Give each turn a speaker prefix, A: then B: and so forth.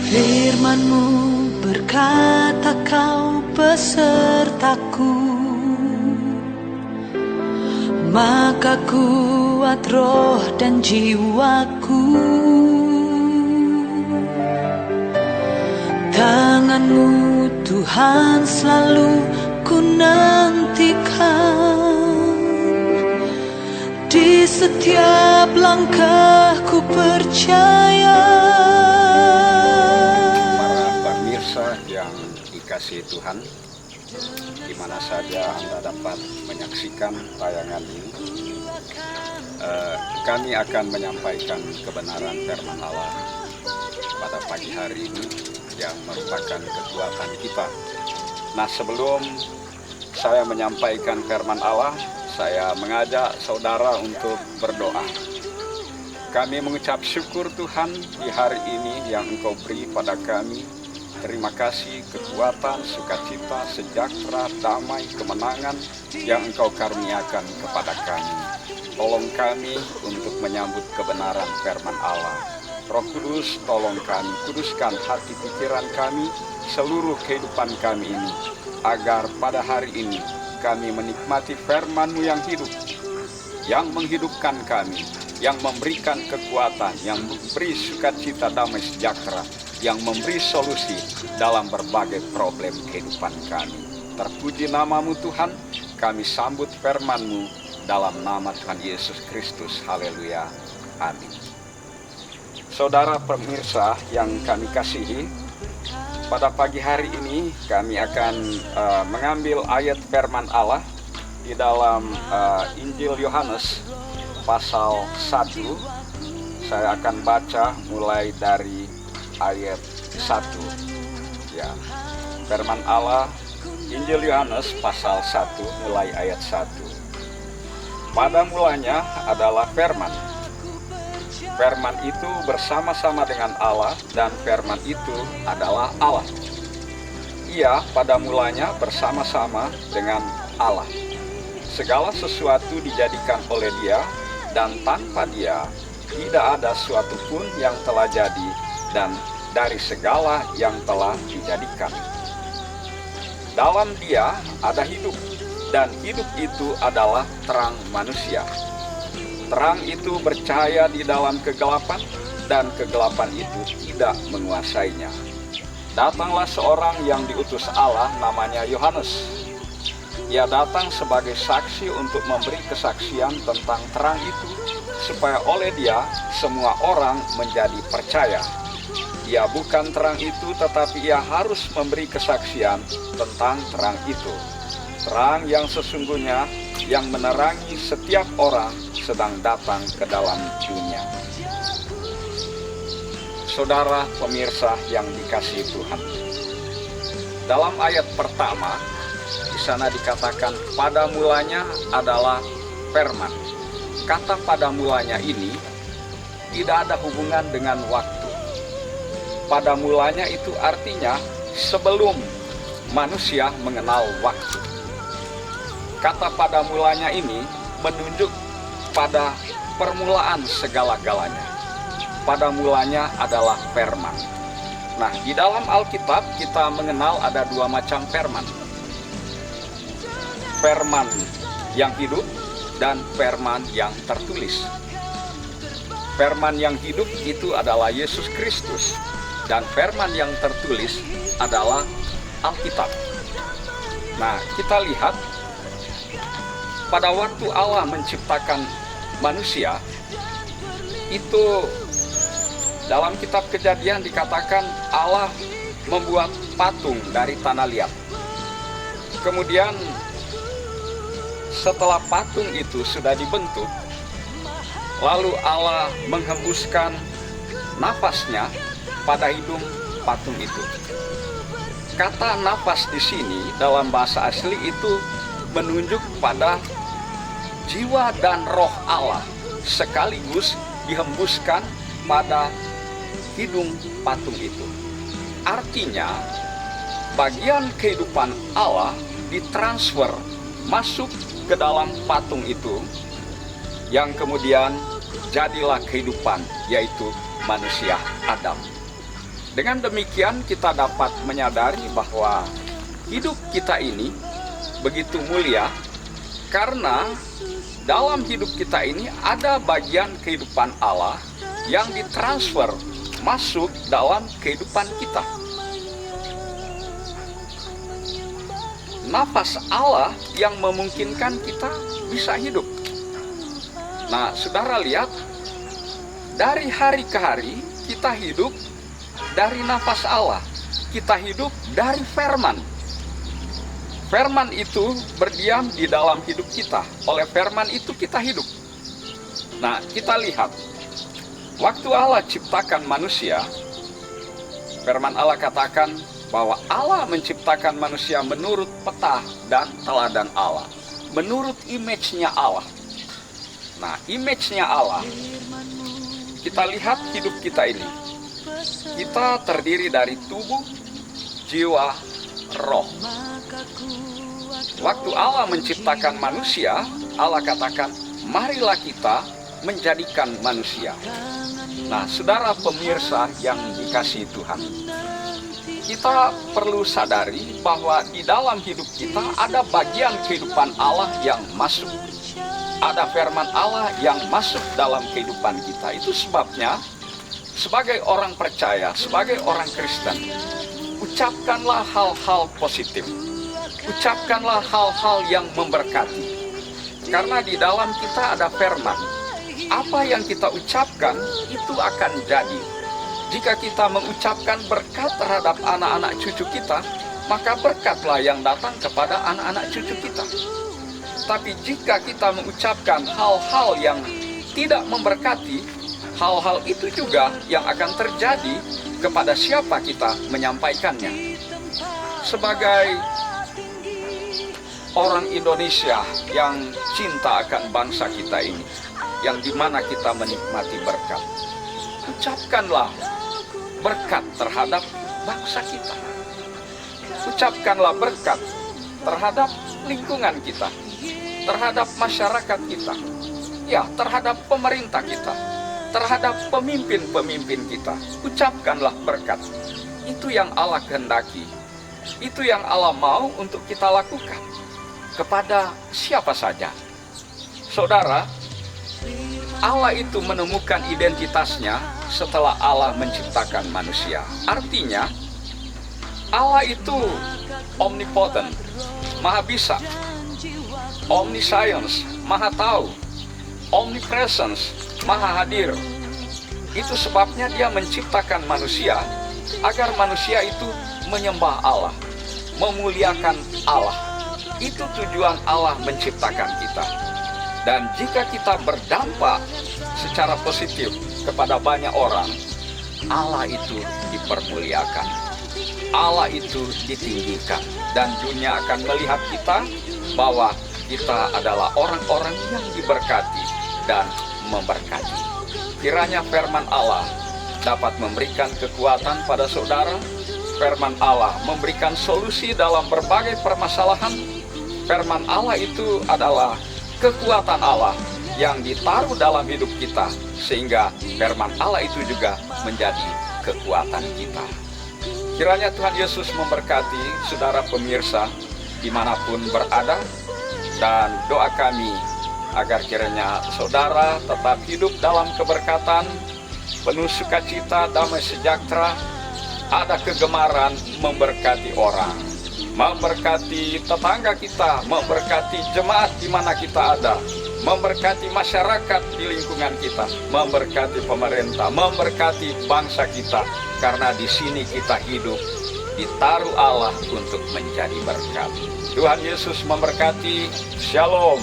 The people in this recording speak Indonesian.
A: Firman-Mu berkata Kau besertaku, maka kuat roh dan jiwaku. Tangan-Mu Tuhan selalu ku nantikan, di setiap langkahku percaya.
B: Para pemirsa yang dikasihi Tuhan, di mana saja Anda dapat menyaksikan tayangan ini, kami akan menyampaikan kebenaran firman Allah pada pagi hari ini yang merupakan kekuatan kita. Nah, sebelum saya menyampaikan firman Allah, saya mengajak saudara untuk berdoa. Kami mengucap syukur Tuhan di hari ini yang Engkau beri pada kami. Terima kasih kekuatan, sukacita, sejahtera, damai, kemenangan yang Engkau karuniakan kepada kami. Tolong kami untuk menyambut kebenaran firman Allah. Roh Kudus, tolong kami, kuduskan hati pikiran kami, seluruh kehidupan kami ini, agar pada hari ini kami menikmati firman-Mu yang hidup, yang menghidupkan kami, yang memberikan kekuatan, yang memberi sukacita, damai, sejahtera, yang memberi solusi dalam berbagai problem kehidupan kami. Terpuji nama-Mu Tuhan, kami sambut firman-Mu dalam nama Tuhan Yesus Kristus. Haleluya. Amin. Saudara pemirsa yang kami kasihi, pada pagi hari ini kami akan mengambil ayat firman Allah di dalam Injil Yohanes pasal 1. Saya akan baca mulai dari ayat 1. Ya. Firman Allah Injil Yohanes pasal 1 mulai ayat 1. Pada mulanya adalah firman. Firman itu bersama-sama dengan Allah, dan firman itu adalah Allah. Ia pada mulanya bersama-sama dengan Allah. Segala sesuatu dijadikan oleh Dia, dan tanpa Dia tidak ada sesuatu pun yang telah jadi, dan dari segala yang telah dijadikan. Dalam Dia ada hidup, dan hidup itu adalah terang manusia. Terang itu bercahaya di dalam kegelapan, dan kegelapan itu tidak menguasainya. Datanglah seorang yang diutus Allah, namanya Yohanes. Ia datang sebagai saksi untuk memberi kesaksian tentang terang itu, supaya oleh dia semua orang menjadi percaya. Ia bukan terang itu, tetapi ia harus memberi kesaksian tentang terang itu. Terang yang sesungguhnya yang menerangi setiap orang sedang datang ke dalam dunia. Saudara pemirsa yang dikasihi Tuhan, dalam ayat pertama di sana dikatakan pada mulanya adalah firman. Kata pada mulanya ini tidak ada hubungan dengan waktu. Pada mulanya itu artinya sebelum manusia mengenal waktu. Kata pada mulanya ini menunjuk pada permulaan segala-galanya. Pada mulanya adalah firman. Nah, di dalam Alkitab kita mengenal ada dua macam firman. Firman yang hidup dan firman yang tertulis. Firman yang hidup itu adalah Yesus Kristus, dan firman yang tertulis adalah Alkitab. Nah, kita lihat pada waktu Allah menciptakan manusia, itu dalam kitab Kejadian dikatakan Allah membuat patung dari tanah liat. Kemudian setelah patung itu sudah dibentuk, lalu Allah menghembuskan nafasnya pada hidung patung itu. Kata nafas di sini dalam bahasa asli itu menunjuk pada jiwa dan roh Allah sekaligus dihembuskan pada hidung patung itu. Artinya, bagian kehidupan Allah ditransfer masuk ke dalam patung itu, yang kemudian jadilah kehidupan, yaitu manusia Adam. Dengan demikian kita dapat menyadari bahwa hidup kita ini begitu mulia karena dalam hidup kita ini ada bagian kehidupan Allah yang ditransfer masuk dalam kehidupan kita. Nafas Allah yang memungkinkan kita bisa hidup. Nah, saudara lihat, dari hari ke hari kita hidup dari nafas Allah. Kita hidup dari firman. Firman itu berdiam di dalam hidup kita. Oleh firman itu kita hidup. Nah, kita lihat, waktu Allah ciptakan manusia, firman Allah katakan bahwa Allah menciptakan manusia menurut peta dan teladan Allah. Menurut image-nya Allah. Nah, image-nya Allah, kita lihat hidup kita ini. Kita terdiri dari tubuh, jiwa, roh. Waktu Allah menciptakan manusia, Allah katakan, marilah kita menjadikan manusia. Nah, saudara pemirsa yang dikasihi Tuhan, kita perlu sadari bahwa di dalam hidup kita ada bagian kehidupan Allah yang masuk. Ada firman Allah yang masuk dalam kehidupan kita. Itu sebabnya sebagai orang percaya, sebagai orang Kristen, ucapkanlah hal-hal positif. Ucapkanlah hal-hal yang memberkati. Karena di dalam kita ada firman. Apa yang kita ucapkan itu akan jadi. Jika kita mengucapkan berkat terhadap anak-anak cucu kita, maka berkatlah yang datang kepada anak-anak cucu kita. Tapi jika kita mengucapkan hal-hal yang tidak memberkati, hal-hal itu juga yang akan terjadi kepada siapa kita menyampaikannya. Sebagai orang Indonesia yang cinta akan bangsa kita ini, yang dimana kita menikmati berkat, ucapkanlah berkat terhadap bangsa kita. Ucapkanlah berkat terhadap lingkungan kita, terhadap masyarakat kita, ya, terhadap pemerintah kita, terhadap pemimpin-pemimpin kita. Ucapkanlah berkat. Itu yang Allah kehendaki. Itu yang Allah mau untuk kita lakukan kepada siapa saja. Saudara, Allah itu menemukan identitasnya setelah Allah menciptakan manusia. Artinya, Allah itu omnipotent, maha bisa, omniscience, maha tahu, omnipresence, maha hadir. Itu sebabnya dia menciptakan manusia, agar manusia itu menyembah Allah, memuliakan Allah. Itu tujuan Allah menciptakan kita. Dan jika kita berdampak secara positif kepada banyak orang, Allah itu dipermuliakan, Allah itu ditinggikan, dan dunia akan melihat kita bahwa kita adalah orang-orang yang diberkati dan memberkati. Kiranya firman Allah dapat memberikan kekuatan pada saudara. Firman Allah memberikan solusi dalam berbagai permasalahan. Firman Allah itu adalah kekuatan Allah yang ditaruh dalam hidup kita, sehingga firman Allah itu juga menjadi kekuatan kita. Kiranya Tuhan Yesus memberkati saudara pemirsa dimanapun berada, dan doa kami agar kiranya saudara tetap hidup dalam keberkatan, penuh sukacita, damai sejahtera, ada kegemaran memberkati orang, memberkati tetangga kita, memberkati jemaat di mana kita ada, memberkati masyarakat di lingkungan kita, memberkati pemerintah, memberkati bangsa kita, karena di sini kita hidup, ditaruh Allah untuk menjadi berkat. Tuhan Yesus memberkati. Shalom.